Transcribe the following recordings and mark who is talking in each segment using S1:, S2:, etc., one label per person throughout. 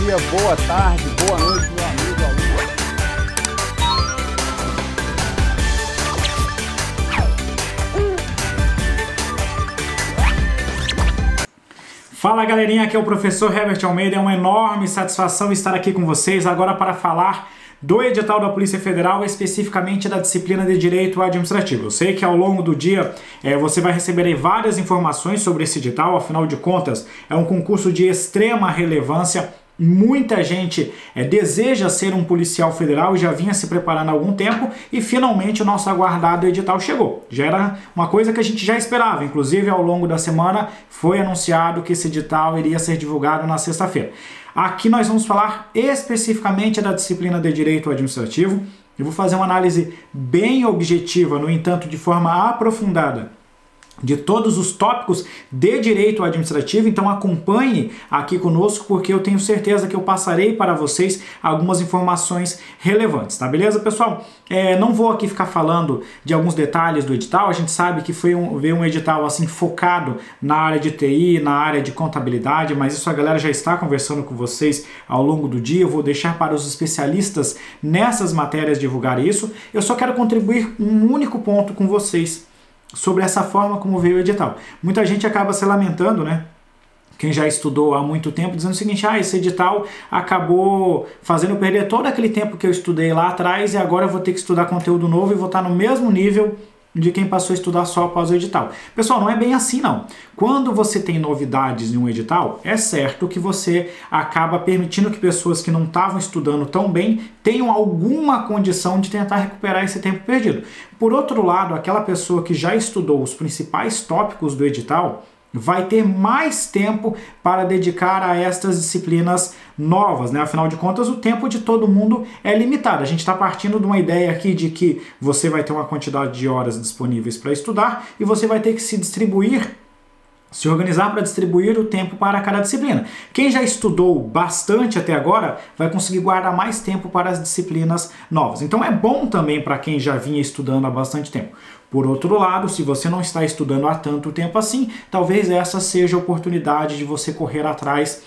S1: dia, boa tarde, boa noite, meu amigo aluno.
S2: Fala galerinha, aqui é o professor Herbert Almeida, é uma enorme satisfação estar aqui com vocês agora para falar do edital da Polícia Federal, especificamente da disciplina de Direito Administrativo. Eu sei que ao longo do dia você vai receber aí várias informações sobre esse edital, afinal de contas é um concurso de extrema relevância. Muita gente deseja ser um policial federal e já vinha se preparando há algum tempo e finalmente o nosso aguardado edital chegou. Já era uma coisa que a gente já esperava, inclusive ao longo da semana foi anunciado que esse edital iria ser divulgado na sexta-feira. Aqui nós vamos falar especificamente da disciplina de Direito Administrativo. Eu vou fazer uma análise bem objetiva, no entanto de forma aprofundada, de todos os tópicos de direito administrativo, então acompanhe aqui conosco porque eu tenho certeza que eu passarei para vocês algumas informações relevantes, tá beleza, pessoal? Não vou aqui ficar falando de alguns detalhes do edital, a gente sabe que veio um edital assim focado na área de TI, na área de contabilidade, mas isso a galera já está conversando com vocês ao longo do dia, eu vou deixar para os especialistas nessas matérias divulgar isso, eu só quero contribuir um único ponto com vocês sobre essa forma como veio o edital. Muita gente acaba se lamentando, né? Quem já estudou há muito tempo, dizendo o seguinte, esse edital acabou fazendo eu perder todo aquele tempo que eu estudei lá atrás e agora eu vou ter que estudar conteúdo novo e vou estar no mesmo nível de quem passou a estudar só após o edital. Pessoal, não é bem assim não. Quando você tem novidades em um edital, é certo que você acaba permitindo que pessoas que não estavam estudando tão bem tenham alguma condição de tentar recuperar esse tempo perdido. Por outro lado, aquela pessoa que já estudou os principais tópicos do edital vai ter mais tempo para dedicar a estas disciplinas novas, né? Afinal de contas, o tempo de todo mundo é limitado. A gente está partindo de uma ideia aqui de que você vai ter uma quantidade de horas disponíveis para estudar e você vai ter que se organizar para distribuir o tempo para cada disciplina. Quem já estudou bastante até agora vai conseguir guardar mais tempo para as disciplinas novas. Então é bom também para quem já vinha estudando há bastante tempo. Por outro lado, se você não está estudando há tanto tempo assim, talvez essa seja a oportunidade de você correr atrás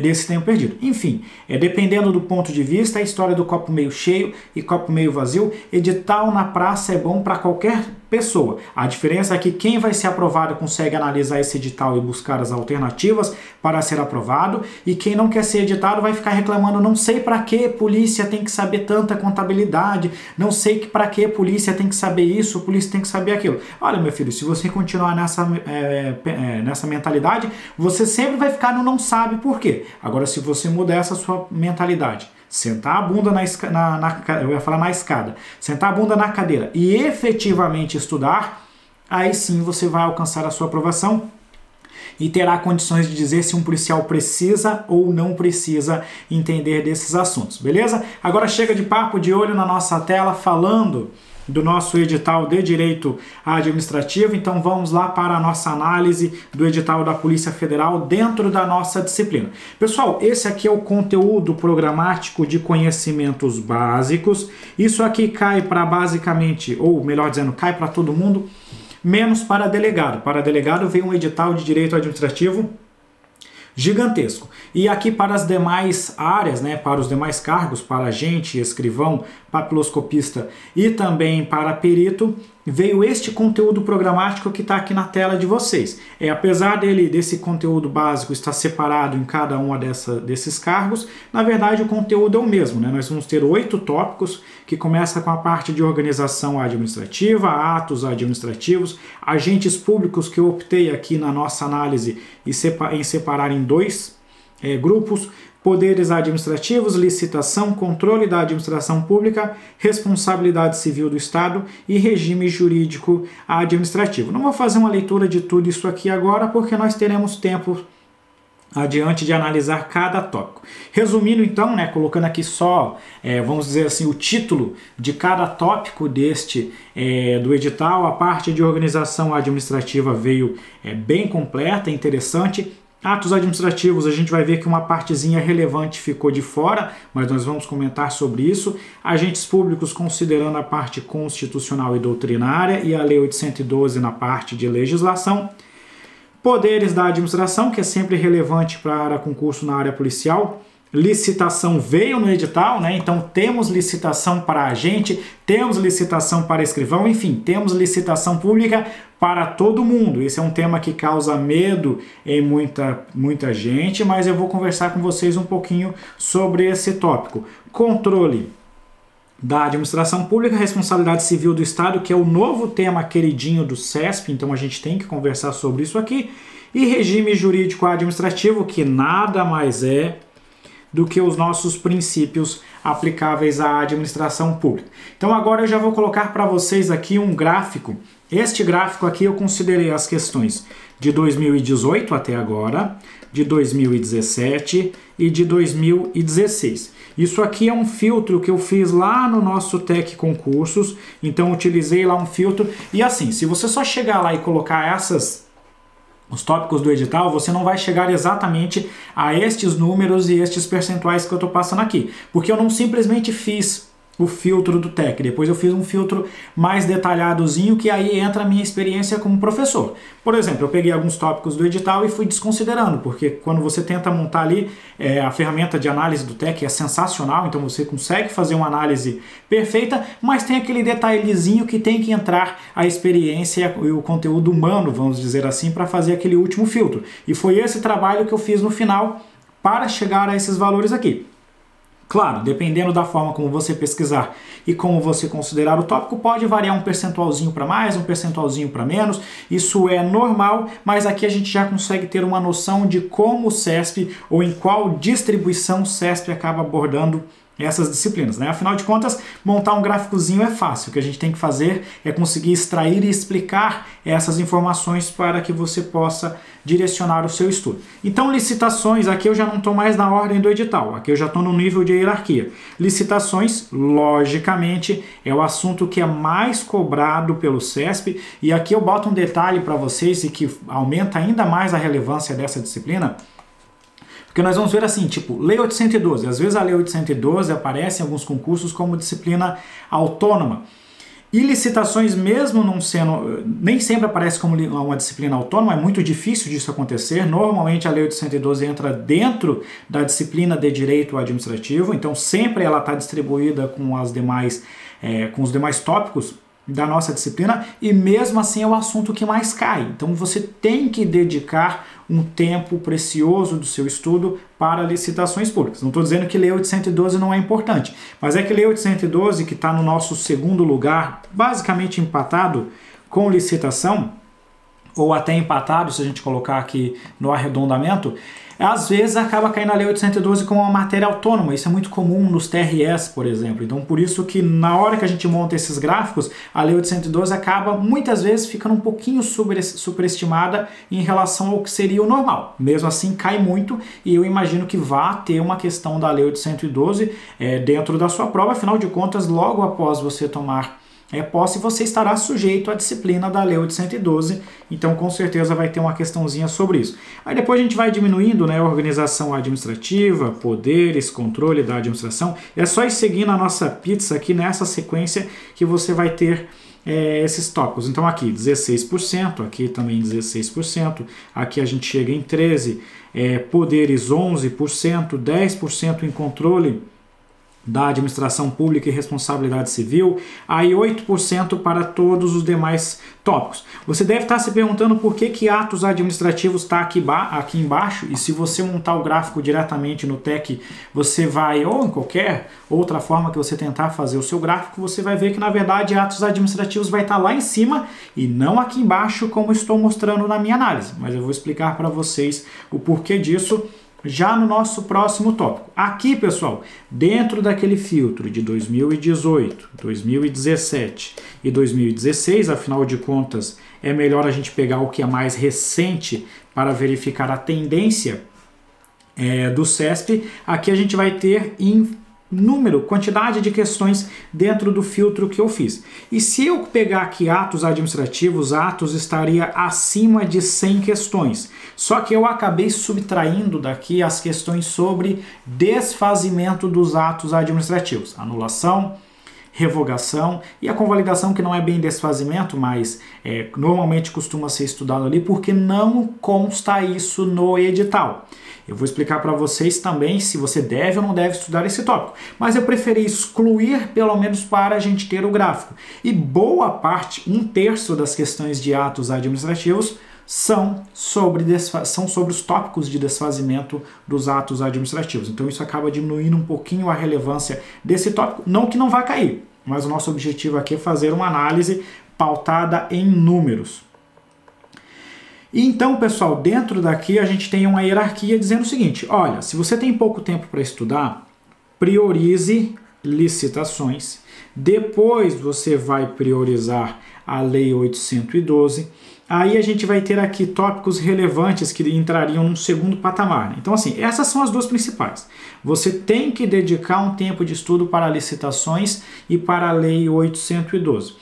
S2: desse tempo perdido. Enfim, dependendo do ponto de vista, a história do copo meio cheio e copo meio vazio, edital na praça é bom para qualquer pessoa. A diferença é que quem vai ser aprovado consegue analisar esse edital e buscar as alternativas para ser aprovado, e quem não quer ser editado vai ficar reclamando, não sei para que polícia tem que saber tanta contabilidade, não sei para que polícia tem que saber isso, polícia tem que saber aquilo. Olha, meu filho, se você continuar nessa mentalidade, você sempre vai ficar no não sabe por quê. Agora, se você mudar essa sua mentalidade, sentar a bunda na escada, sentar a bunda na cadeira e efetivamente estudar, aí sim você vai alcançar a sua aprovação e terá condições de dizer se um policial precisa ou não precisa entender desses assuntos, beleza? Agora chega de papo, de olho na nossa tela, falando do nosso edital de Direito Administrativo. Então vamos lá para a nossa análise do edital da Polícia Federal dentro da nossa disciplina. Pessoal, esse aqui é o conteúdo programático de conhecimentos básicos. Isso aqui cai para basicamente, ou melhor dizendo, cai para todo mundo, menos para delegado. Para delegado vem um edital de Direito Administrativo gigantesco. E aqui para as demais áreas, né, para os demais cargos, para agente, escrivão, papiloscopista e também para perito, veio este conteúdo programático que está aqui na tela de vocês. Apesar desse conteúdo básico estar separado em cada um desses cargos, na verdade o conteúdo é o mesmo, né? Nós vamos ter 8 tópicos, que começa com a parte de organização administrativa, atos administrativos, agentes públicos, que eu optei aqui na nossa análise em separar em 2 grupos: poderes administrativos, licitação, controle da administração pública, responsabilidade civil do Estado e regime jurídico administrativo. Não vou fazer uma leitura de tudo isso aqui agora, porque nós teremos tempo adiante de analisar cada tópico. Resumindo então, né, colocando aqui só, vamos dizer assim, o título de cada tópico do edital, a parte de organização administrativa veio bem completa, interessante. Atos administrativos, a gente vai ver que uma partezinha relevante ficou de fora, mas nós vamos comentar sobre isso. Agentes públicos, considerando a parte constitucional e doutrinária, e a Lei 812 na parte de legislação. Poderes da administração, que é sempre relevante para concurso na área policial. licitação veio no edital, né? Então temos licitação para agente, temos licitação para escrivão, enfim, temos licitação pública para todo mundo. Esse é um tema que causa medo em muita gente, mas eu vou conversar com vocês um pouquinho sobre esse tópico. Controle da administração pública, responsabilidade civil do Estado, que é o novo tema queridinho do CESP, então a gente tem que conversar sobre isso aqui, e regime jurídico administrativo, que nada mais é do que os nossos princípios aplicáveis à administração pública. Então agora eu já vou colocar para vocês aqui um gráfico. Este gráfico aqui eu considerei as questões de 2018 até agora, de 2017 e de 2016. Isso aqui é um filtro que eu fiz lá no nosso Tec Concursos, então utilizei lá um filtro. E assim, se você só chegar lá e colocar os tópicos do edital, você não vai chegar exatamente a estes números e estes percentuais que eu estou passando aqui. Porque eu não simplesmente fiz o filtro do TEC, depois eu fiz um filtro mais detalhadozinho, que aí entra a minha experiência como professor. Por exemplo, eu peguei alguns tópicos do edital e fui desconsiderando, porque quando você tenta montar ali, a ferramenta de análise do TEC é sensacional, então você consegue fazer uma análise perfeita, mas tem aquele detalhezinho que tem que entrar a experiência e o conteúdo humano, vamos dizer assim, para fazer aquele último filtro. E foi esse trabalho que eu fiz no final para chegar a esses valores aqui. Claro, dependendo da forma como você pesquisar e como você considerar o tópico, pode variar um percentualzinho para mais, um percentualzinho para menos. Isso é normal, mas aqui a gente já consegue ter uma noção de como o CESP ou em qual distribuição o CESP acaba abordando essas disciplinas, né? Afinal de contas, montar um gráficozinho é fácil. O que a gente tem que fazer é conseguir extrair e explicar essas informações para que você possa direcionar o seu estudo. Então, licitações, aqui eu já não estou mais na ordem do edital, aqui eu já estou no nível de hierarquia. Licitações, logicamente, é o assunto que é mais cobrado pelo CESP, e aqui eu boto um detalhe para vocês e que aumenta ainda mais a relevância dessa disciplina. Porque nós vamos ver assim, tipo, Lei 812. Às vezes a Lei 812 aparece em alguns concursos como disciplina autônoma. E licitações, mesmo não sendo, nem sempre aparece como uma disciplina autônoma, é muito difícil disso acontecer. Normalmente a Lei 812 entra dentro da disciplina de Direito Administrativo, então sempre ela está distribuída com os demais tópicos da nossa disciplina, e mesmo assim é o assunto que mais cai. Então você tem que dedicar um tempo precioso do seu estudo para licitações públicas. Não estou dizendo que Lei 812 não é importante, mas é que Lei 812, que está no nosso segundo lugar, basicamente empatado com licitação, ou até empatado, se a gente colocar aqui no arredondamento, às vezes acaba caindo a Lei 812 como uma matéria autônoma. Isso é muito comum nos TRS, por exemplo. Então, por isso que na hora que a gente monta esses gráficos, a Lei 812 acaba muitas vezes ficando um pouquinho superestimada em relação ao que seria o normal. Mesmo assim, cai muito, e eu imagino que vá ter uma questão da Lei 812 dentro da sua prova. Afinal de contas, logo após você tomar posse, você estará sujeito à disciplina da Lei 812, então com certeza vai ter uma questãozinha sobre isso. Aí depois a gente vai diminuindo, né, organização administrativa, poderes, controle da administração. É só ir seguindo a nossa pizza aqui nessa sequência que você vai ter esses tópicos. Então aqui 16%, aqui também 16%, aqui a gente chega em 13%, poderes 11%, 10% em controle da administração pública e responsabilidade civil, aí 8% para todos os demais tópicos. Você deve estar se perguntando por que atos administrativos está aqui embaixo, e se você montar o gráfico diretamente no TEC, você vai, ou em qualquer outra forma que você tentar fazer o seu gráfico, você vai ver que na verdade atos administrativos vai estar lá em cima e não aqui embaixo, como estou mostrando na minha análise. Mas eu vou explicar para vocês o porquê disso já no nosso próximo tópico. Aqui, pessoal, dentro daquele filtro de 2018, 2017 e 2016, afinal de contas, é melhor a gente pegar o que é mais recente para verificar a tendência do CESP. Aqui a gente vai ter número, quantidade de questões dentro do filtro que eu fiz. E se eu pegar aqui atos administrativos, atos estaria acima de 100 questões. Só que eu acabei subtraindo daqui as questões sobre desfazimento dos atos administrativos. Anulação, revogação e a convalidação, que não é bem desfazimento, mas normalmente costuma ser estudado ali porque não consta isso no edital. Eu vou explicar para vocês também se você deve ou não deve estudar esse tópico, mas eu preferi excluir pelo menos para a gente ter o gráfico. E boa parte, 1/3 das questões de atos administrativos são sobre os tópicos de desfazimento dos atos administrativos. Então isso acaba diminuindo um pouquinho a relevância desse tópico, não que não vá cair, mas o nosso objetivo aqui é fazer uma análise pautada em números. E então, pessoal, dentro daqui a gente tem uma hierarquia dizendo o seguinte: olha, se você tem pouco tempo para estudar, priorize licitações, depois você vai priorizar a Lei 812, aí a gente vai ter aqui tópicos relevantes que entrariam num segundo patamar. Então, assim, essas são as duas principais. Você tem que dedicar um tempo de estudo para licitações e para a Lei 812.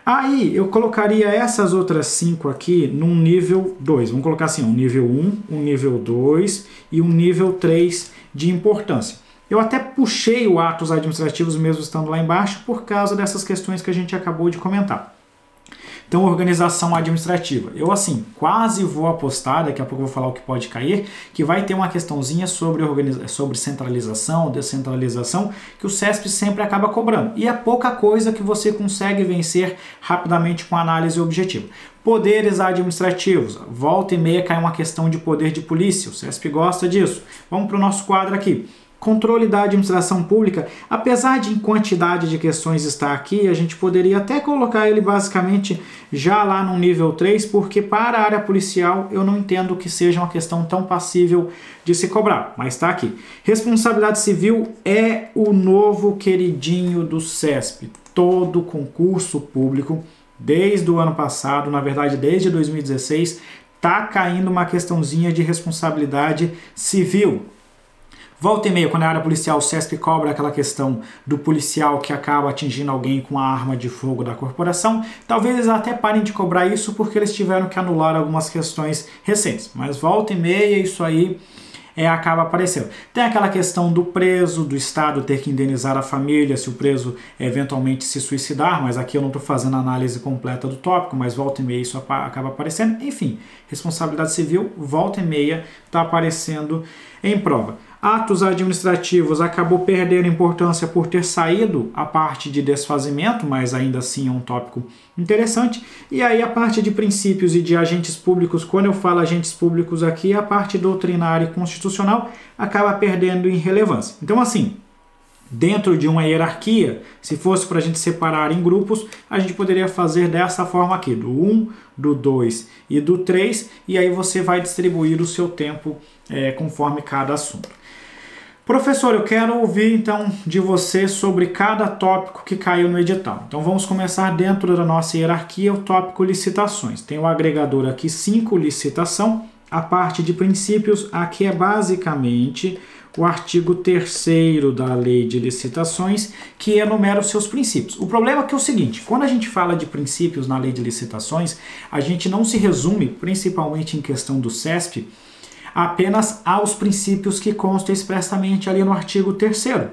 S2: Aí eu colocaria essas outras 5 aqui num nível 2. Vamos colocar assim, um nível 1, um nível 2 e um nível 3 de importância. Eu até puxei o atos administrativos mesmo estando lá embaixo por causa dessas questões que a gente acabou de comentar. Então, organização administrativa. Eu, assim, quase vou apostar, daqui a pouco eu vou falar o que pode cair, que vai ter uma questãozinha sobre centralização, descentralização, que o CESP sempre acaba cobrando. E é pouca coisa que você consegue vencer rapidamente com análise objetiva. Poderes administrativos. Volta e meia cai uma questão de poder de polícia. O CESP gosta disso. Vamos para o nosso quadro aqui. Controle da administração pública, apesar de em quantidade de questões estar aqui, a gente poderia até colocar ele basicamente já lá no nível 3, porque para a área policial eu não entendo que seja uma questão tão passível de se cobrar, mas está aqui. Responsabilidade civil é o novo queridinho do CESP. Todo concurso público, desde o ano passado, na verdade desde 2016, está caindo uma questãozinha de responsabilidade civil. Volta e meia, quando é a área policial, o CESP cobra aquela questão do policial que acaba atingindo alguém com a arma de fogo da corporação. Talvez eles até parem de cobrar isso porque eles tiveram que anular algumas questões recentes. Mas volta e meia, isso aí acaba aparecendo. Tem aquela questão do preso, do Estado ter que indenizar a família se o preso eventualmente se suicidar, mas aqui eu não estou fazendo a análise completa do tópico, mas volta e meia isso acaba aparecendo. Enfim, responsabilidade civil, volta e meia, está aparecendo em prova. Atos administrativos acabou perdendo importância por ter saído a parte de desfazimento, mas ainda assim é um tópico interessante. E aí a parte de princípios e de agentes públicos, quando eu falo agentes públicos aqui, a parte doutrinária e constitucional acaba perdendo em relevância. Então, assim, dentro de uma hierarquia, se fosse para a gente separar em grupos, a gente poderia fazer dessa forma aqui, do 1, do 2 e do 3, e aí você vai distribuir o seu tempo conforme cada assunto. Professor, eu quero ouvir então de você sobre cada tópico que caiu no edital. Então vamos começar dentro da nossa hierarquia, o tópico licitações. Tem o agregador aqui 5, licitação. A parte de princípios, aqui é basicamente o artigo 3º da Lei de Licitações, que enumera os seus princípios. O problema é que é o seguinte, quando a gente fala de princípios na Lei de Licitações, a gente não se resume, principalmente em questão do CESP, apenas aos princípios que constam expressamente ali no artigo 3º.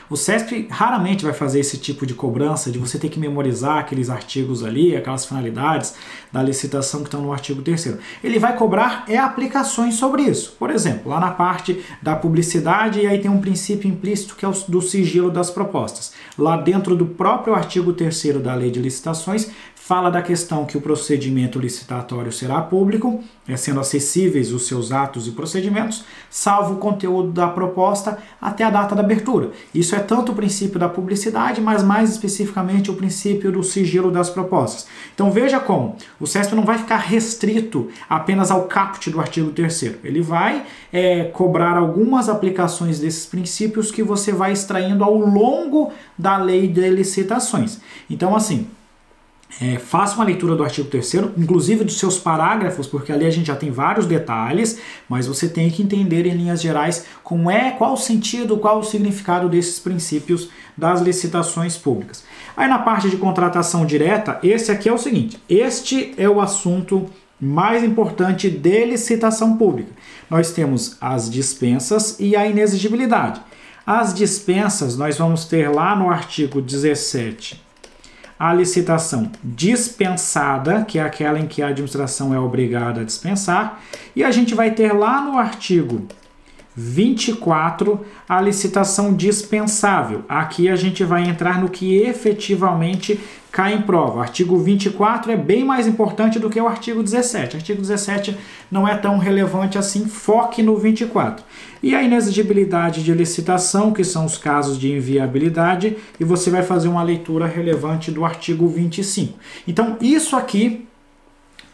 S2: O CESP raramente vai fazer esse tipo de cobrança de você ter que memorizar aqueles artigos ali, aquelas finalidades da licitação que estão no artigo 3º. Ele vai cobrar aplicações sobre isso. Por exemplo, lá na parte da publicidade, e aí tem um princípio implícito que é o do sigilo das propostas. Lá dentro do próprio artigo 3º da Lei de Licitações, fala da questão que o procedimento licitatório será público, sendo acessíveis os seus atos e procedimentos, salvo o conteúdo da proposta até a data da abertura. Isso é tanto o princípio da publicidade, mas mais especificamente o princípio do sigilo das propostas. Então veja como o CESP não vai ficar restrito apenas ao caput do artigo 3º. Ele vai cobrar algumas aplicações desses princípios que você vai extraindo ao longo da Lei de Licitações. Então, assim, faça uma leitura do artigo 3º, inclusive dos seus parágrafos, porque ali a gente já tem vários detalhes, mas você tem que entender em linhas gerais qual o sentido, qual o significado desses princípios das licitações públicas. Aí na parte de contratação direta, esse aqui é o seguinte, este é o assunto mais importante de licitação pública. Nós temos as dispensas e a inexigibilidade. As dispensas, nós vamos ter lá no artigo 17 a licitação dispensada, que é aquela em que a administração é obrigada a dispensar, e a gente vai ter lá no artigo 24 a licitação dispensável. Aqui a gente vai entrar no que efetivamente cai em prova. O artigo 24 é bem mais importante do que o artigo 17. O artigo 17 não é tão relevante assim, foque no 24. E a inexigibilidade de licitação, que são os casos de inviabilidade, e você vai fazer uma leitura relevante do artigo 25. Então, isso aqui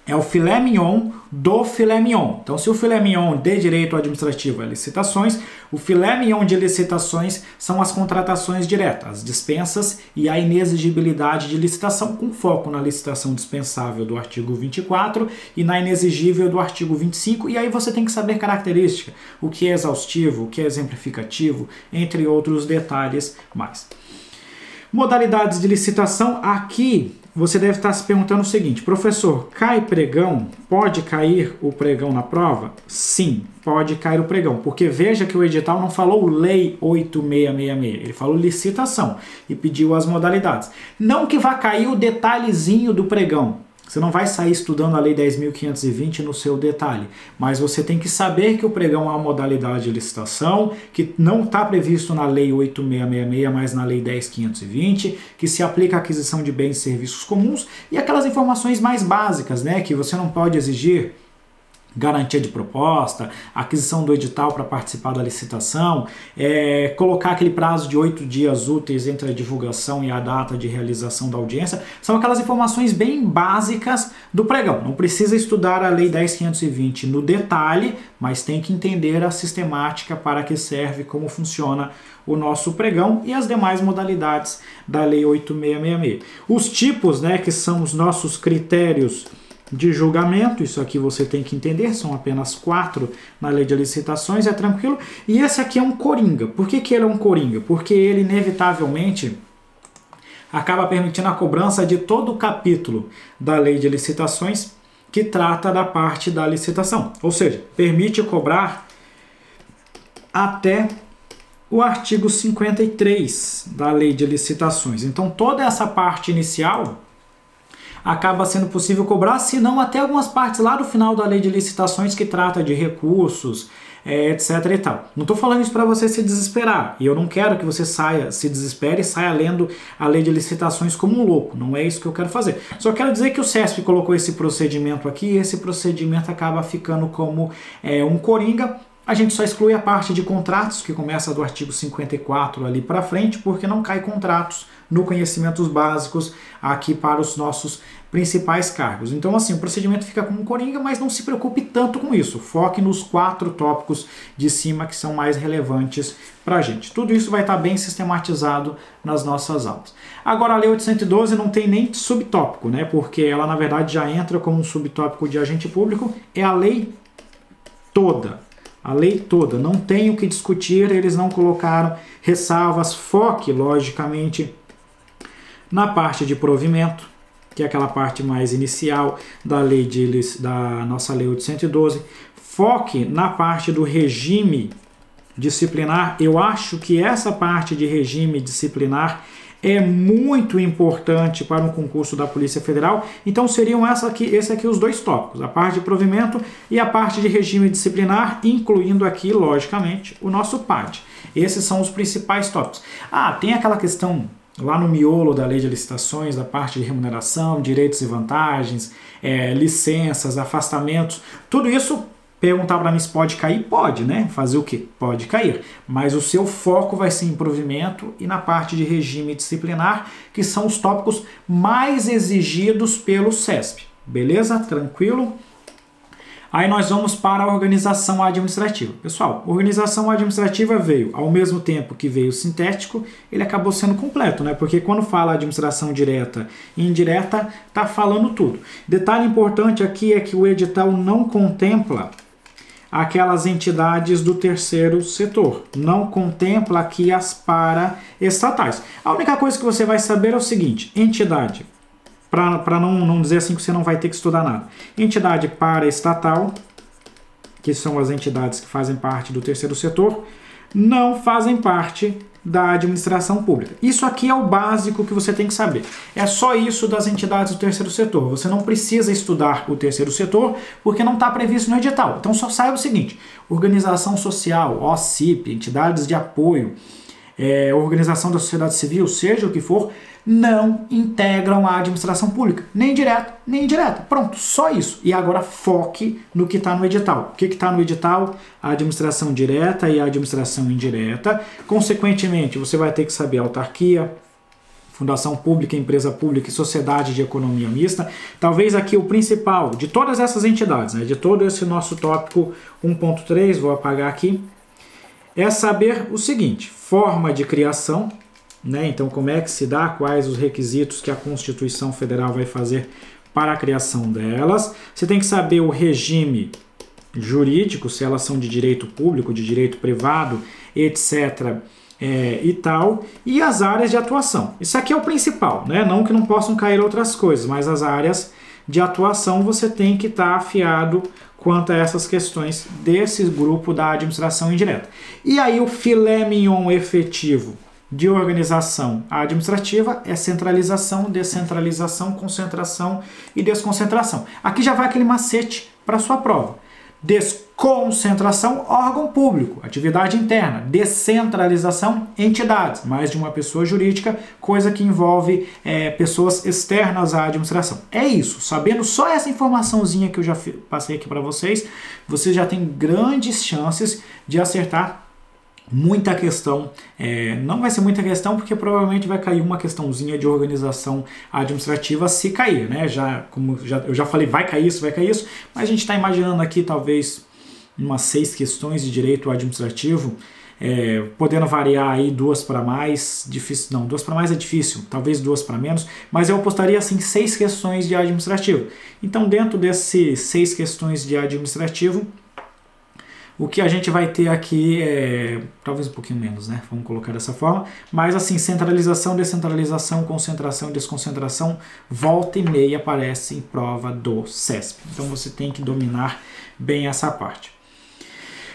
S2: é o filé mignon do filé mignon. Então, se o filé mignon de direito administrativo é licitações, o filé mignon de licitações são as contratações diretas, as dispensas e a inexigibilidade de licitação, com foco na licitação dispensável do artigo 24 e na inexigível do artigo 25. E aí você tem que saber característica, o que é exaustivo, o que é exemplificativo, entre outros detalhes mais. Modalidades de licitação, aqui você deve estar se perguntando o seguinte: professor, cai pregão? Pode cair o pregão na prova? Sim, pode cair o pregão, porque veja que o edital não falou Lei 8666, ele falou licitação e pediu as modalidades. Não que vá cair o detalhezinho do pregão. Você não vai sair estudando a Lei 10.520 no seu detalhe, mas você tem que saber que o pregão é uma modalidade de licitação, que não está previsto na Lei 8666, mas na Lei 10.520, que se aplica à aquisição de bens e serviços comuns, e aquelas informações mais básicas, né, que você não pode exigir garantia de proposta, aquisição do edital para participar da licitação, colocar aquele prazo de 8 dias úteis entre a divulgação e a data de realização da audiência, são aquelas informações bem básicas do pregão. Não precisa estudar a Lei 10.520 no detalhe, mas tem que entender a sistemática para que serve, como funciona o nosso pregão e as demais modalidades da Lei 8666. Os tipos, né, que são os nossos critérios de julgamento, isso aqui você tem que entender, são apenas 4 na lei de licitações, é tranquilo. E esse aqui é um coringa. Por que ele é um coringa? Porque ele inevitavelmente acaba permitindo a cobrança de todo o capítulo da lei de licitações que trata da parte da licitação. Ou seja, permite cobrar até o artigo 53 da lei de licitações. Então toda essa parte inicial acaba sendo possível cobrar, se não até algumas partes lá do final da lei de licitações que trata de recursos, etc e tal. Não estou falando isso para você se desesperar, e eu não quero que você se desespere e saia lendo a lei de licitações como um louco, não é isso que eu quero fazer. Só quero dizer que o CESP colocou esse procedimento aqui, e esse procedimento acaba ficando como um coringa. A gente só exclui a parte de contratos, que começa do artigo 54 ali para frente, porque não cai contratos no conhecimentos básicos aqui para os nossos principais cargos. Então, assim, o procedimento fica como um coringa, mas não se preocupe tanto com isso. Foque nos 4 tópicos de cima que são mais relevantes para a gente. Tudo isso vai estar bem sistematizado nas nossas aulas. Agora, a Lei 812 não tem nem subtópico, né? Porque ela, na verdade, já entra como um subtópico de agente público. É a lei toda. A lei toda, não tem o que discutir, eles não colocaram ressalvas. Foque, logicamente, na parte de provimento, que é aquela parte mais inicial da nossa Lei 812. Foque na parte do regime disciplinar. Eu acho que essa parte de regime disciplinar é muito importante para um concurso da Polícia Federal. Então seriam esse aqui os 2 tópicos, a parte de provimento e a parte de regime disciplinar, incluindo aqui, logicamente, o nosso PAD. Esses são os principais tópicos. Tem aquela questão lá no miolo da lei de licitações, da parte de remuneração, direitos e vantagens, licenças, afastamentos, tudo isso. Perguntar para mim se pode cair? Pode, né? Fazer o quê? Pode cair. Mas o seu foco vai ser em provimento e na parte de regime disciplinar, que são os tópicos mais exigidos pelo CESP. Beleza? Tranquilo? Aí nós vamos para a organização administrativa. Pessoal, organização administrativa veio ao mesmo tempo que veio o sintético, ele acabou sendo completo, né? Porque quando fala administração direta e indireta, tá falando tudo. Detalhe importante aqui é que o edital não contempla aquelas entidades do terceiro setor. Não contempla aqui as paraestatais. A única coisa que você vai saber é o seguinte: entidade, para não dizer assim que você não vai ter que estudar nada. Entidade paraestatal, que são as entidades que fazem parte do terceiro setor. não fazem parte da administração pública. Isso aqui é o básico que você tem que saber. É só isso das entidades do terceiro setor. Você não precisa estudar o terceiro setor porque não está previsto no edital. Então só saiba o seguinte: organização social, OCIP, entidades de apoio, organização da sociedade civil, seja o que for, não integram a administração pública, nem direta, nem indireta. Pronto, só isso. E agora foque no que está no edital. O que está no edital? A administração direta e a administração indireta. Consequentemente, você vai ter que saber autarquia, fundação pública, empresa pública e sociedade de economia mista. Talvez aqui o principal de todas essas entidades, né, de todo esse nosso tópico 1.3, vou apagar aqui, é saber o seguinte: forma de criação, né? Então, como é que se dá, quais os requisitos que a Constituição Federal vai fazer para a criação delas. Você tem que saber o regime jurídico, se elas são de direito público, de direito privado, etc. E tal, e as áreas de atuação. Isso aqui é o principal, né? Não que não possam cair outras coisas, mas as áreas de atuação você tem que estar afiado quanto a essas questões desse grupo da administração indireta. E aí o filé mignon efetivo de organização administrativa é centralização, descentralização, concentração e desconcentração. Aqui já vai aquele macete para a sua prova. Desconcentração, órgão público, atividade interna. Descentralização, entidades, mais de uma pessoa jurídica, coisa que envolve pessoas externas à administração. É isso, sabendo só essa informaçãozinha que eu já passei aqui para vocês, você já tem grandes chances de acertar muita questão. Não vai ser muita questão porque provavelmente vai cair uma questãozinha de organização administrativa se cair, né? Eu já falei, vai cair isso, mas a gente está imaginando aqui talvez umas 6 questões de direito administrativo, podendo variar aí 2 para mais, difícil, não, 2 para mais é difícil, talvez 2 para menos, mas eu apostaria assim 6 questões de administrativo. Então dentro desses 6 questões de administrativo, o que a gente vai ter aqui talvez um pouquinho menos, né? Vamos colocar dessa forma. Mas assim, centralização, descentralização, concentração e desconcentração, volta e meia aparece em prova do CESP. Então você tem que dominar bem essa parte.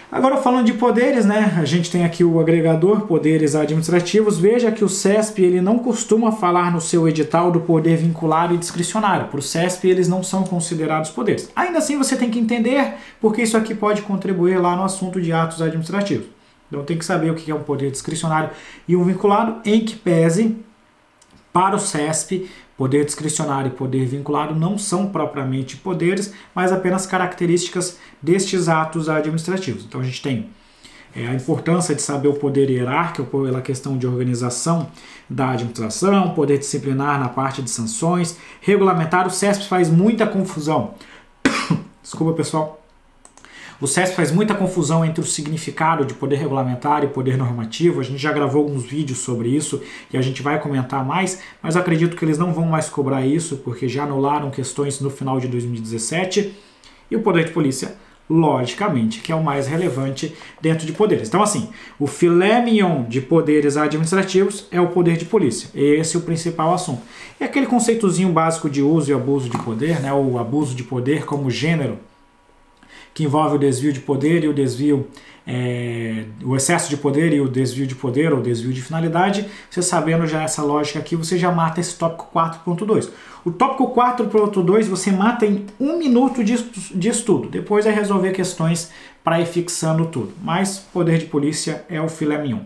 S2: Agora falando de poderes, né? A gente tem aqui o agregador, poderes administrativos. Veja que o CESP ele não costuma falar no seu edital do poder vinculado e discricionário. Para o CESP eles não são considerados poderes. Ainda assim você tem que entender porque isso aqui pode contribuir lá no assunto de atos administrativos. Então tem que saber o que é um poder discricionário e um vinculado, em que pese para o CESP, poder discricionário e poder vinculado não são propriamente poderes, mas apenas características destes atos administrativos. Então a gente tem a importância de saber o poder hierárquico pela questão de organização da administração, poder disciplinar na parte de sanções, regulamentar. O CESP faz muita confusão. Desculpa, pessoal. O CESP faz muita confusão entre o significado de poder regulamentar e poder normativo. A gente já gravou alguns vídeos sobre isso e a gente vai comentar mais, mas acredito que eles não vão mais cobrar isso porque já anularam questões no final de 2017. E o poder de polícia, logicamente, que é o mais relevante dentro de poderes. Então assim, o filé mignon de poderes administrativos é o poder de polícia. Esse é o principal assunto. É aquele conceitozinho básico de uso e abuso de poder, né? O abuso de poder como gênero, que envolve o desvio de poder e o desvio, o excesso de poder e o desvio de poder ou desvio de finalidade. Você sabendo já essa lógica aqui, você já mata esse tópico 4.2. O tópico 4.2 você mata em 1 minuto de estudo. Depois é resolver questões para ir fixando tudo. Mas poder de polícia é o filé mignon.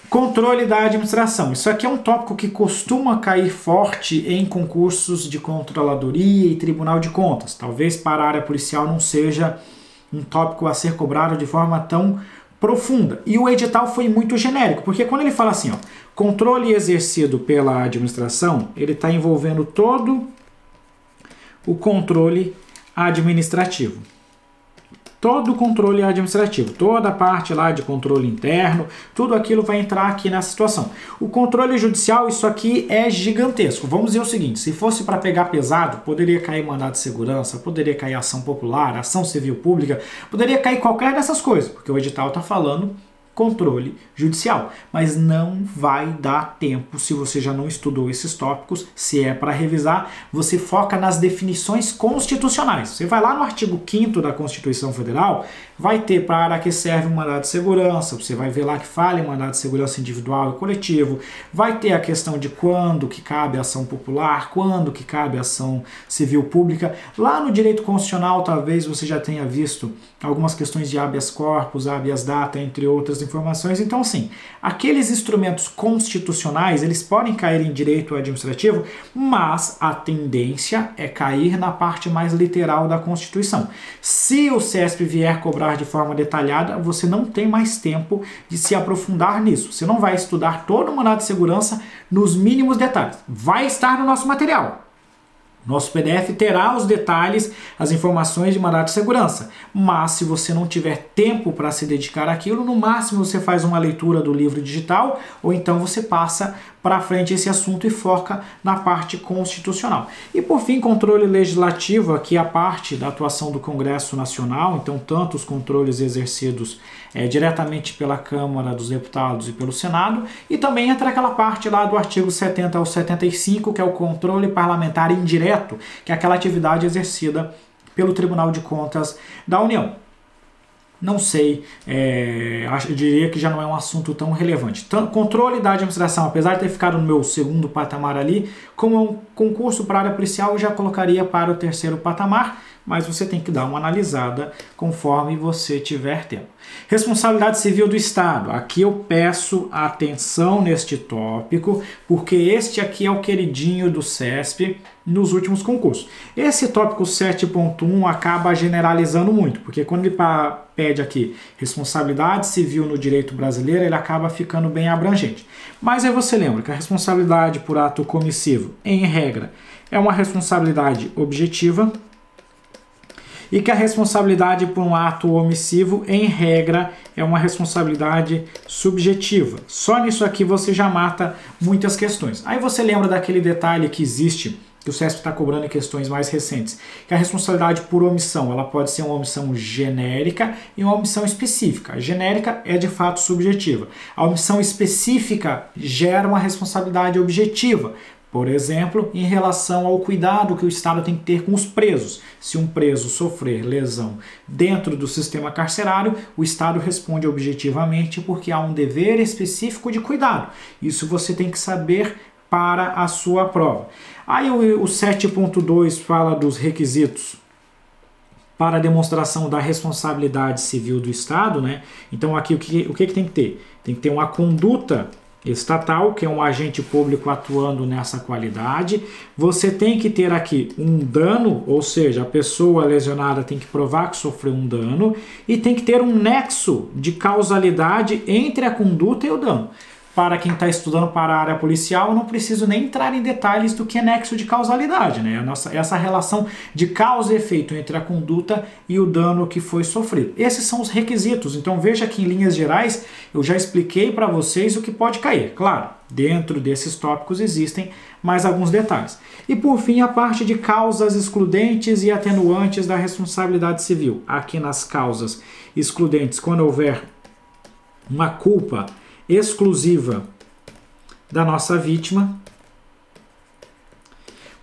S2: Controle da administração. Isso aqui é um tópico que costuma cair forte em concursos de controladoria e tribunal de contas. Talvez para a área policial não seja um tópico a ser cobrado de forma tão profunda. E o edital foi muito genérico, porque quando ele fala assim, ó, controle exercido pela administração, ele está envolvendo todo o controle administrativo. Todo o controle administrativo, toda a parte lá de controle interno, tudo aquilo vai entrar aqui nessa situação. O controle judicial, isso aqui é gigantesco. Vamos dizer o seguinte, se fosse para pegar pesado, poderia cair mandado de segurança, poderia cair ação popular, ação civil pública, poderia cair qualquer dessas coisas, porque o edital está falando controle judicial. Mas não vai dar tempo se você já não estudou esses tópicos. Se é para revisar, você foca nas definições constitucionais. Você vai lá no artigo 5º da Constituição Federal, vai ter para que serve o mandado de segurança, você vai ver lá que fala em mandado de segurança individual e coletivo, vai ter a questão de quando que cabe ação popular, quando que cabe ação civil pública. Lá no direito constitucional, talvez você já tenha visto algumas questões de habeas corpus, habeas data, entre outras informações. Então, assim, aqueles instrumentos constitucionais, eles podem cair em direito administrativo, mas a tendência é cair na parte mais literal da Constituição. Se o CESP vier cobrar de forma detalhada, você não tem mais tempo de se aprofundar nisso. Você não vai estudar todo o mandado de segurança nos mínimos detalhes. Vai estar no nosso material. Nosso PDF terá os detalhes, as informações de mandado de segurança. Mas se você não tiver tempo para se dedicar àquilo, no máximo você faz uma leitura do livro digital ou então você passa para frente esse assunto e foca na parte constitucional. E por fim, controle legislativo, aqui a parte da atuação do Congresso Nacional, então tanto os controles exercidos diretamente pela Câmara dos Deputados e pelo Senado, e também entra aquela parte lá do artigo 70 ao 75, que é o controle parlamentar indireto, que é aquela atividade exercida pelo Tribunal de Contas da União. Não sei, eu diria que já não é um assunto tão relevante. Controle da administração, apesar de ter ficado no meu segundo patamar ali, como é um concurso para a área policial, eu já colocaria para o terceiro patamar, mas você tem que dar uma analisada conforme você tiver tempo. Responsabilidade civil do Estado. Aqui eu peço atenção neste tópico, porque este aqui é o queridinho do CESP nos últimos concursos. Esse tópico 7.1 acaba generalizando muito, porque quando ele pede aqui responsabilidade civil no direito brasileiro, ele acaba ficando bem abrangente. Mas aí você lembra que a responsabilidade por ato comissivo, em regra, é uma responsabilidade objetiva, e que a responsabilidade por um ato omissivo, em regra, é uma responsabilidade subjetiva. Só nisso aqui você já mata muitas questões. Aí você lembra daquele detalhe que existe, que o CESP está cobrando em questões mais recentes, que a responsabilidade por omissão, ela pode ser uma omissão genérica e uma omissão específica. A genérica é de fato subjetiva. A omissão específica gera uma responsabilidade objetiva. Por exemplo, em relação ao cuidado que o Estado tem que ter com os presos. Se um preso sofrer lesão dentro do sistema carcerário, o Estado responde objetivamente porque há um dever específico de cuidado. Isso você tem que saber para a sua prova. Aí o 7.2 fala dos requisitos para a demonstração da responsabilidade civil do Estado, né? Então aqui o que tem que ter? Tem que ter uma conduta estatal, que é um agente público atuando nessa qualidade. Você tem que ter aqui um dano, ou seja, a pessoa lesionada tem que provar que sofreu um dano, e tem que ter um nexo de causalidade entre a conduta e o dano. Para quem está estudando para a área policial, eu não preciso nem entrar em detalhes do que é nexo de causalidade, né? Essa relação de causa e efeito entre a conduta e o dano que foi sofrido. Esses são os requisitos, então veja que em linhas gerais eu já expliquei para vocês o que pode cair. Claro, dentro desses tópicos existem mais alguns detalhes. E por fim, a parte de causas excludentes e atenuantes da responsabilidade civil. Aqui nas causas excludentes, quando houver uma culpa exclusiva da nossa vítima,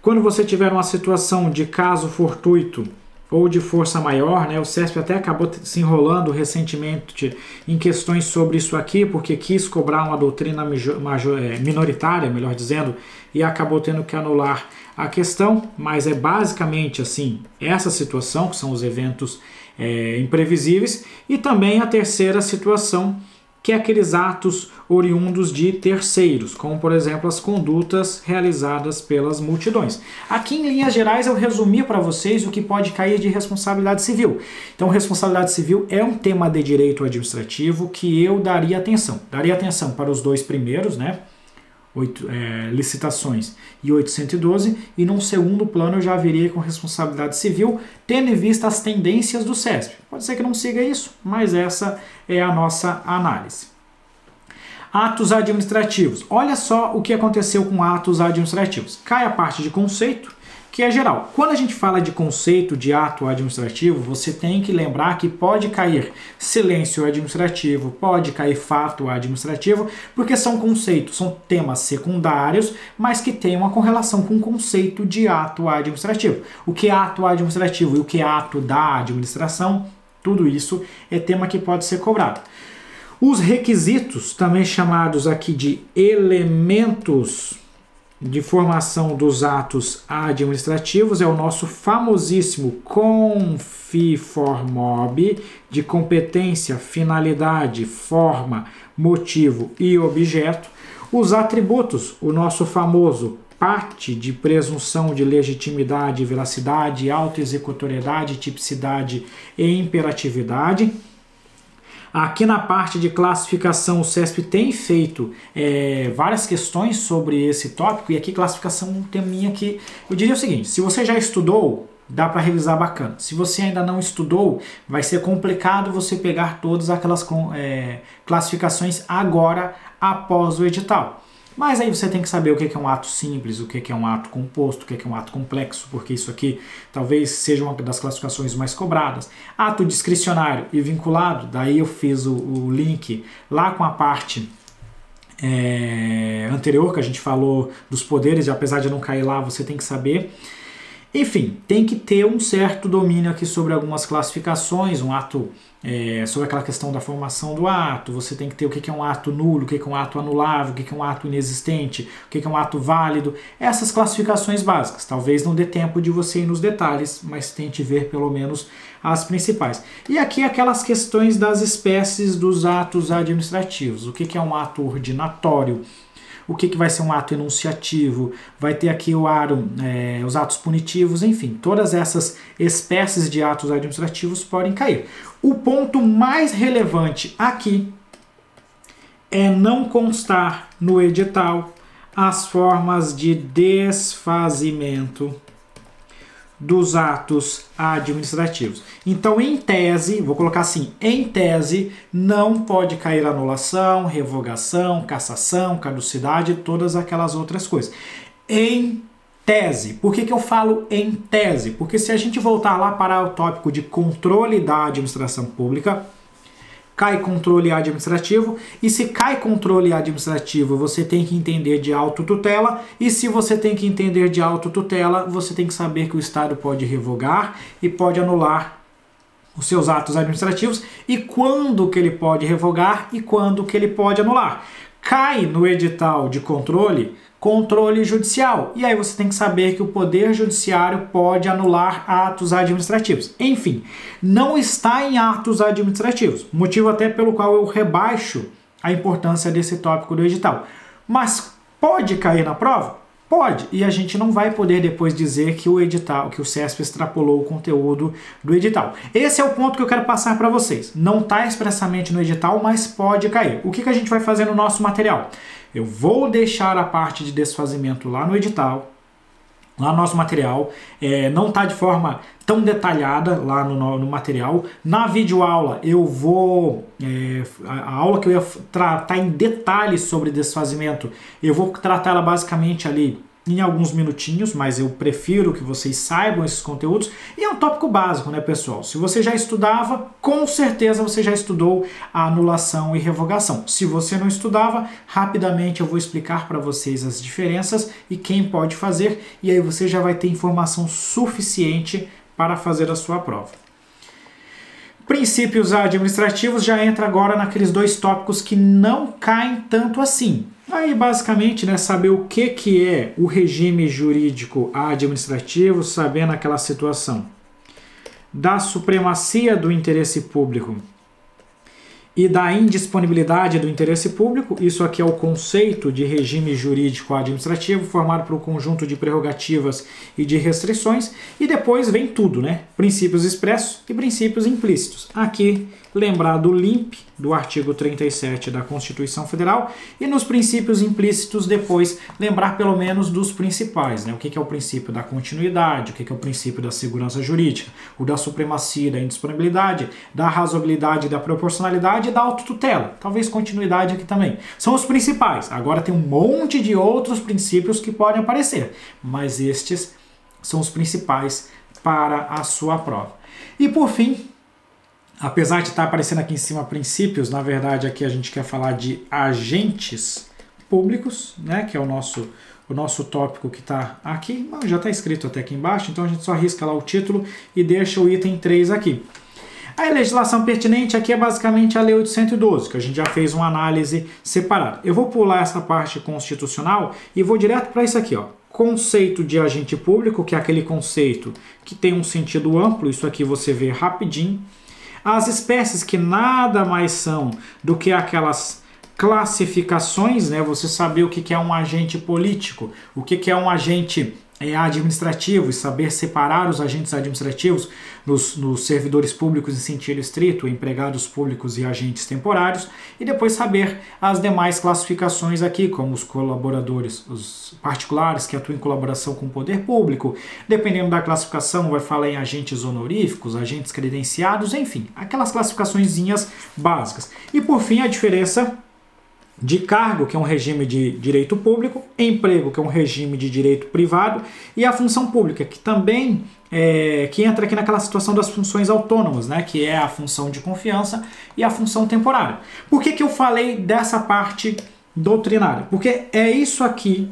S2: quando você tiver uma situação de caso fortuito ou de força maior, né, o CESP até acabou se enrolando recentemente em questões sobre isso aqui, porque quis cobrar uma doutrina minoritária, melhor dizendo, e acabou tendo que anular a questão, mas é basicamente assim, essa situação, que são os eventos imprevisíveis, e também a terceira situação, que é aqueles atos oriundos de terceiros, como por exemplo as condutas realizadas pelas multidões. Aqui em linhas gerais eu resumi para vocês o que pode cair de responsabilidade civil. Então responsabilidade civil é um tema de direito administrativo que eu daria atenção. Daria atenção para os dois primeiros, né? Licitações e 812, e num segundo plano eu já viria com responsabilidade civil, tendo em vista as tendências do CESP. Pode ser que não siga isso, mas essa é a nossa análise. Atos administrativos. Olha só o que aconteceu com atos administrativos. Cai a parte de conceito, que é geral. Quando a gente fala de conceito de ato administrativo, você tem que lembrar que pode cair silêncio administrativo, pode cair fato administrativo, porque são conceitos, são temas secundários, mas que têm uma correlação com o conceito de ato administrativo. O que é ato administrativo e o que é ato da administração, tudo isso é tema que pode ser cobrado. Os requisitos, também chamados aqui de elementos de formação dos atos administrativos, é o nosso famosíssimo CONFIFORMOB, de competência, finalidade, forma, motivo e objeto. Os atributos, o nosso famoso PAT, de presunção de legitimidade, veracidade, autoexecutoriedade, tipicidade e imperatividade. Aqui na parte de classificação, o CESP tem feito várias questões sobre esse tópico, e aqui classificação um teminha que eu diria o seguinte: se você já estudou, dá para revisar bacana. Se você ainda não estudou, vai ser complicado você pegar todas aquelas classificações agora após o edital. Mas aí você tem que saber o que é um ato simples, o que é um ato composto, o que é um ato complexo, porque isso aqui talvez seja uma das classificações mais cobradas. Ato discricionário e vinculado, daí eu fiz o link lá com a parte anterior, que a gente falou dos poderes, e apesar de não cair lá, você tem que saber. Enfim, tem que ter um certo domínio aqui sobre algumas classificações, um ato, sobre aquela questão da formação do ato, você tem que ter o que é um ato nulo, o que é um ato anulável, o que é um ato inexistente, o que é um ato válido, essas classificações básicas. Talvez não dê tempo de você ir nos detalhes, mas tente ver pelo menos as principais. E aqui aquelas questões das espécies dos atos administrativos, o que é um ato ordinatório, o que vai ser um ato enunciativo, vai ter aqui os atos punitivos, enfim, todas essas espécies de atos administrativos podem cair. O ponto mais relevante aqui é não constar no edital as formas de desfazimento dos atos administrativos. Então, em tese, vou colocar assim, em tese, não pode cair anulação, revogação, cassação, caducidade, todas aquelas outras coisas. Em tese. Por que eu falo em tese? Porque se a gente voltar lá para o tópico de controle da administração pública, cai controle administrativo, e se cai controle administrativo, você tem que entender de autotutela, e se você tem que entender de autotutela, você tem que saber que o Estado pode revogar e pode anular os seus atos administrativos, e quando que ele pode revogar e quando que ele pode anular. Cai no edital de controle judicial, e aí você tem que saber que o Poder Judiciário pode anular atos administrativos. Enfim, não está em atos administrativos, motivo até pelo qual eu rebaixo a importância desse tópico do edital. Mas pode cair na prova? Pode, e a gente não vai poder depois dizer que o edital, que o CESP extrapolou o conteúdo do edital. Esse é o ponto que eu quero passar para vocês. Não está expressamente no edital, mas pode cair. O que a gente vai fazer no nosso material? Eu vou deixar a parte de desfazimento lá no edital, lá no nosso material, não está de forma tão detalhada lá no material. Na videoaula eu vou, a aula que eu ia tratar em detalhes sobre desfazimento, eu vou tratar ela basicamente ali em alguns minutinhos, mas eu prefiro que vocês saibam esses conteúdos, e é um tópico básico, né, pessoal? Se você já estudava, com certeza você já estudou a anulação e revogação. Se você não estudava, rapidamente eu vou explicar para vocês as diferenças e quem pode fazer, e aí você já vai ter informação suficiente para fazer a sua prova. Princípios administrativos já entra agora naqueles dois tópicos que não caem tanto assim. Aí, basicamente, né, saber o que é o regime jurídico administrativo, sabendo aquela situação da supremacia do interesse público e da indisponibilidade do interesse público. Isso aqui é o conceito de regime jurídico administrativo, formado por um conjunto de prerrogativas e de restrições, e depois vem tudo, né? Princípios expressos e princípios implícitos. Aqui, lembrar do LIMP, do artigo 37 da Constituição Federal, e nos princípios implícitos depois lembrar pelo menos dos principais, né? O que é o princípio da continuidade, o que é o princípio da segurança jurídica, o da supremacia, da indisponibilidade, da razoabilidade, da proporcionalidade e da autotutela. Talvez continuidade aqui também. São os principais. Agora tem um monte de outros princípios que podem aparecer, mas estes são os principais para a sua prova. E por fim, apesar de estar aparecendo aqui em cima princípios, na verdade aqui a gente quer falar de agentes públicos, né, que é o nosso tópico que está aqui, já está escrito até aqui embaixo, então a gente só risca lá o título e deixa o item 3 aqui. A legislação pertinente aqui é basicamente a Lei 812, que a gente já fez uma análise separada. Eu vou pular essa parte constitucional e vou direto para isso aqui, ó. Conceito de agente público, que é aquele conceito que tem um sentido amplo, isso aqui você vê rapidinho. As espécies, que nada mais são do que aquelas classificações, né? Você saber o que é um agente político, o que é um agente administrativo e saber separar os agentes administrativos nos servidores públicos em sentido estrito, empregados públicos e agentes temporários, e depois saber as demais classificações aqui, como os colaboradores, os particulares que atuam em colaboração com o poder público, dependendo da classificação vai falar em agentes honoríficos, agentes credenciados, enfim, aquelas classificaçõezinhas básicas. E por fim a diferença de cargo, que é um regime de direito público, emprego, que é um regime de direito privado, e a função pública, que também que entra aqui naquela situação das funções autônomas, né, que é a função de confiança e a função temporária. Por que eu falei dessa parte doutrinária? Porque é isso aqui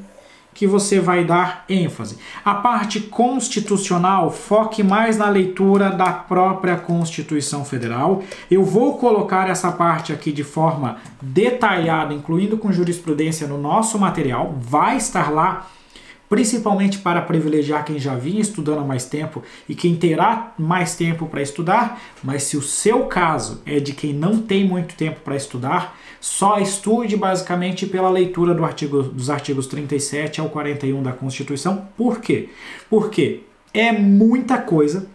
S2: que você vai dar ênfase. A parte constitucional, foque mais na leitura da própria Constituição Federal. Eu vou colocar essa parte aqui de forma detalhada, incluindo com jurisprudência no nosso material. Vai estar lá, principalmente para privilegiar quem já vinha estudando há mais tempo e quem terá mais tempo para estudar, mas se o seu caso é de quem não tem muito tempo para estudar, só estude basicamente pela leitura dos artigos 37 ao 41 da Constituição. Por quê? Porque é muita coisa.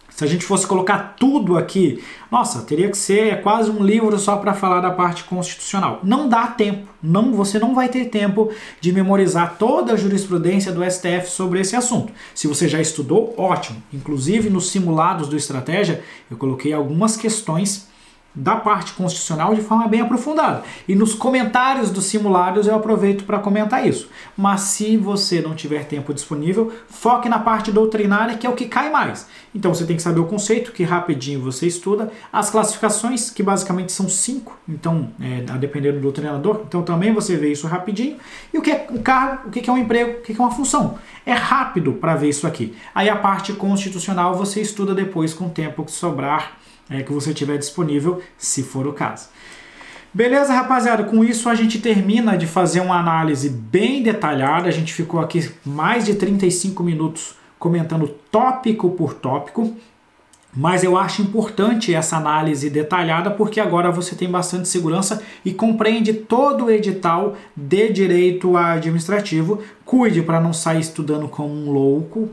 S2: Se a gente fosse colocar tudo aqui, nossa, teria que ser quase um livro só para falar da parte constitucional. Não dá tempo, você não vai ter tempo de memorizar toda a jurisprudência do STF sobre esse assunto. Se você já estudou, ótimo. Inclusive nos simulados do Estratégia, eu coloquei algumas questões da parte constitucional de forma bem aprofundada. E nos comentários dos simulados eu aproveito para comentar isso. Mas se você não tiver tempo disponível, foque na parte doutrinária, que é o que cai mais. Então você tem que saber o conceito, que rapidinho você estuda, as classificações, que basicamente são 5, então, a depender do doutrinador, então também você vê isso rapidinho. E o que é um cargo, o que é um emprego, o que é uma função. É rápido para ver isso aqui. Aí a parte constitucional você estuda depois com o tempo que sobrar, que você tiver disponível, se for o caso. Beleza, rapaziada? Com isso a gente termina de fazer uma análise bem detalhada. A gente ficou aqui mais de 35 minutos comentando tópico por tópico, mas eu acho importante essa análise detalhada porque agora você tem bastante segurança e compreende todo o edital de direito administrativo. Cuide para não sair estudando como um louco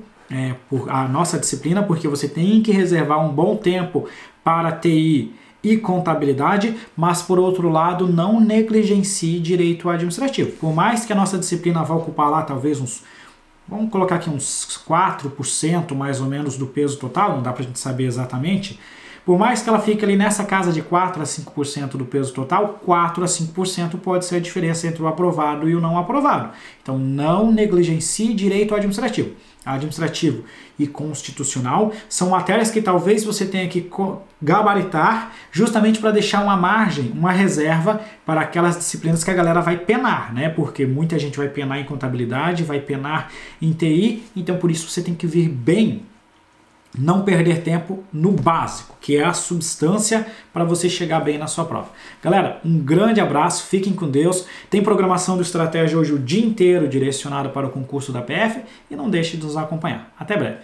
S2: por a nossa disciplina, porque você tem que reservar um bom tempo para TI e contabilidade, mas por outro lado não negligencie direito administrativo. Por mais que a nossa disciplina vá ocupar lá talvez vamos colocar aqui uns 4% mais ou menos do peso total, não dá pra gente saber exatamente. Por mais que ela fique ali nessa casa de 4 a 5% do peso total, 4 a 5% pode ser a diferença entre o aprovado e o não aprovado. Então não negligencie direito administrativo. Administrativo e constitucional são matérias que talvez você tenha que gabaritar justamente para deixar uma margem, uma reserva para aquelas disciplinas que a galera vai penar, né? Porque muita gente vai penar em contabilidade, vai penar em TI, então por isso você tem que vir bem, não perder tempo no básico, que é a substância para você chegar bem na sua prova. Galera, um grande abraço, fiquem com Deus. Tem programação do Estratégia hoje o dia inteiro direcionada para o concurso da PF e não deixe de nos acompanhar. Até breve.